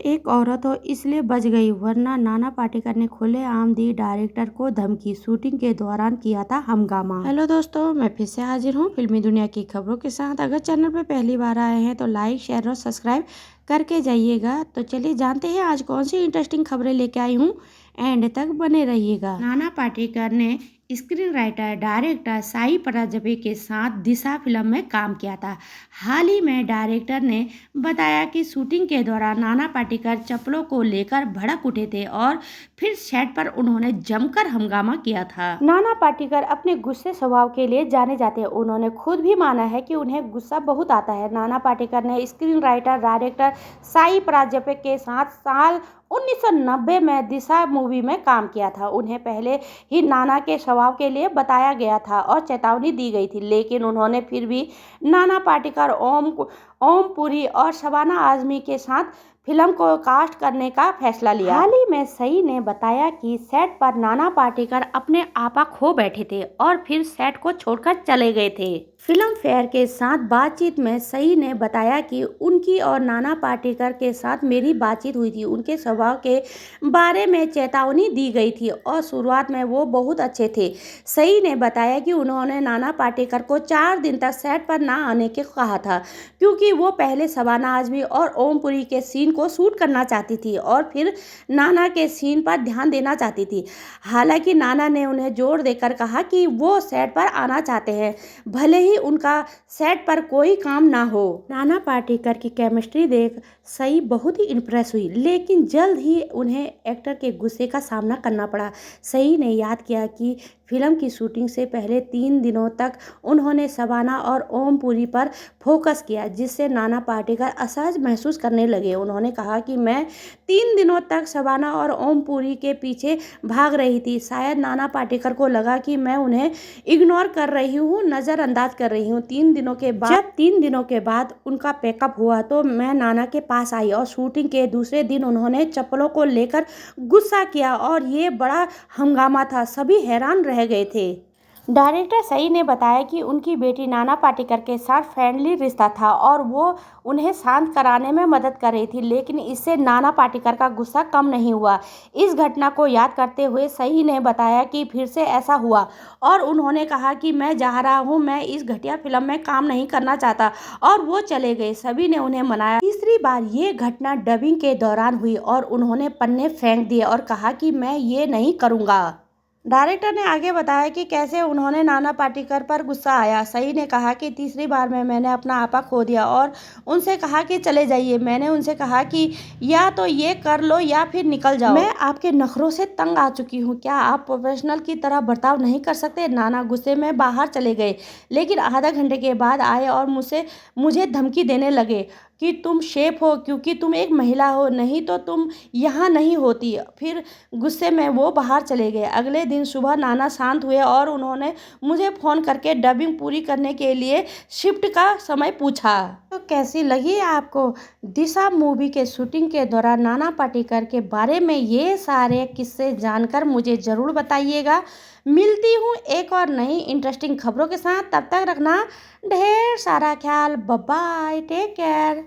एक औरत हो इसलिए बच गई, वरना नाना पाटेकर ने खुलेआम दी डायरेक्टर को धमकी, शूटिंग के दौरान किया था हंगामा। हेलो दोस्तों, मैं फिर से हाजिर हूँ फिल्मी दुनिया की खबरों के साथ। अगर चैनल पर पहली बार आए हैं तो लाइक, शेयर और सब्सक्राइब करके जाइएगा। तो चलिए जानते हैं आज कौन सी इंटरेस्टिंग खबरें लेके आई हूँ, एंड तक बने रहिएगा। नाना पाटेकर ने screen writer director Sai Paranjpye के साथ दिशा फिल्म में काम किया था। हाल ही में डायरेक्टर ने बताया कि शूटिंग के दौरान नाना पाटेकर चप्पलों को लेकर भड़क उठे थे और फिर सेट पर उन्होंने जमकर हंगामा किया था। नाना पाटेकर अपने गुस्से स्वभाव के लिए जाने जाते हैं। उन्होंने खुद भी माना है कि उन्हें गुस्सा बहुत आता है। नाना पाटेकर ने screen writer director Sai Paranjpye के साथ साल 1990 में दिशा मूवी में काम किया था। उन्हें पहले ही नाना के स्वभाव के लिए बताया गया था और चेतावनी दी गई थी, लेकिन उन्होंने फिर भी नाना पाटेकर, ओम पुरी और शबाना आजमी के साथ फिल्म को कास्ट करने का फैसला लिया। हाल ही में सई ने बताया कि सेट पर नाना पाटेकर अपने आपा खो बैठे थे और फिर सेट को छोड़कर चले गए थे। फिल्म फेयर के साथ बातचीत में सई ने बताया कि उनकी और नाना पाटेकर के साथ मेरी बातचीत हुई थी। उनके स्वभाव के बारे में चेतावनी दी गई थी और शुरुआत में वो बहुत अच्छे थे। सई ने बताया कि उन्होंने नाना पाटेकर को 4 दिन तक सेट पर ना आने के कहा था, क्योंकि वो पहले शबाना आजमी और ओम पुरी के सीन को शूट करना चाहती थी और फिर नाना के सीन पर ध्यान देना चाहती थी। हालांकि नाना ने उन्हें जोर देकर कहा कि वो सेट पर आना चाहते हैं, भले ही उनका सेट पर कोई काम ना हो। नाना पाटेकर की केमिस्ट्री देख सई बहुत ही इम्प्रेस हुई, लेकिन जल्द ही उन्हें एक्टर के गुस्से का सामना करना पड़ा। सई ने याद किया कि फिल्म की शूटिंग से पहले 3 दिनों तक उन्होंने शबाना और ओम पुरी पर फोकस किया, जिससे नाना पाटेकर असहज महसूस करने लगे। उन्होंने कहा कि मैं 3 दिनों तक शबाना और ओम पुरी के पीछे भाग रही थी। शायद नाना पाटेकर को लगा कि मैं उन्हें इग्नोर कर रही हूँ, नज़रअंदाज कर रही हूँ। 3 दिनों के बाद उनका पैकअप हुआ तो मैं नाना के पास आई और शूटिंग के दूसरे दिन उन्होंने चप्पलों को लेकर गुस्सा किया और ये बड़ा हंगामा था। सभी हैरान रह गए थे। डायरेक्टर सई ने बताया कि उनकी बेटी नाना पाटेकर के साथ फ्रेंडली रिश्ता था और वो उन्हें शांत कराने में मदद कर रही थी, लेकिन इससे नाना पाटेकर का गुस्सा कम नहीं हुआ। इस घटना को याद करते हुए सई ने बताया कि फिर से ऐसा हुआ और उन्होंने कहा कि मैं जा रहा हूं, मैं इस घटिया फिल्म में काम नहीं करना चाहता, और वो चले गए। सभी ने उन्हें मनाया। तीसरी बार ये घटना डबिंग के दौरान हुई और उन्होंने पन्ने फेंक दिए और कहा कि मैं ये नहीं करूँगा। डायरेक्टर ने आगे बताया कि कैसे उन्होंने नाना पाटेकर पर गुस्सा आया। सई ने कहा कि तीसरी बार में मैंने अपना आपा खो दिया और उनसे कहा कि चले जाइए। मैंने उनसे कहा कि या तो ये कर लो या फिर निकल जाओ। मैं आपके नखरों से तंग आ चुकी हूँ, क्या आप प्रोफेशनल की तरह बर्ताव नहीं कर सकते? नाना गुस्से में बाहर चले गए, लेकिन आधा घंटे के बाद आए और मुझे धमकी देने लगे कि तुम शेफ हो क्योंकि तुम एक महिला हो, नहीं तो तुम यहाँ नहीं होती। फिर गुस्से में वो बाहर चले गए। अगले दिन सुबह नाना शांत हुए और उन्होंने मुझे फ़ोन करके डबिंग पूरी करने के लिए शिफ्ट का समय पूछा। तो कैसी लगी आपको दिशा मूवी के शूटिंग के दौरान नाना पाटेकर के बारे में ये सारे किस्से जानकर मुझे ज़रूर बताइएगा। मिलती हूँ एक और नई इंटरेस्टिंग खबरों के साथ, तब तक रखना ढेर सारा ख्याल। Bye bye, take care.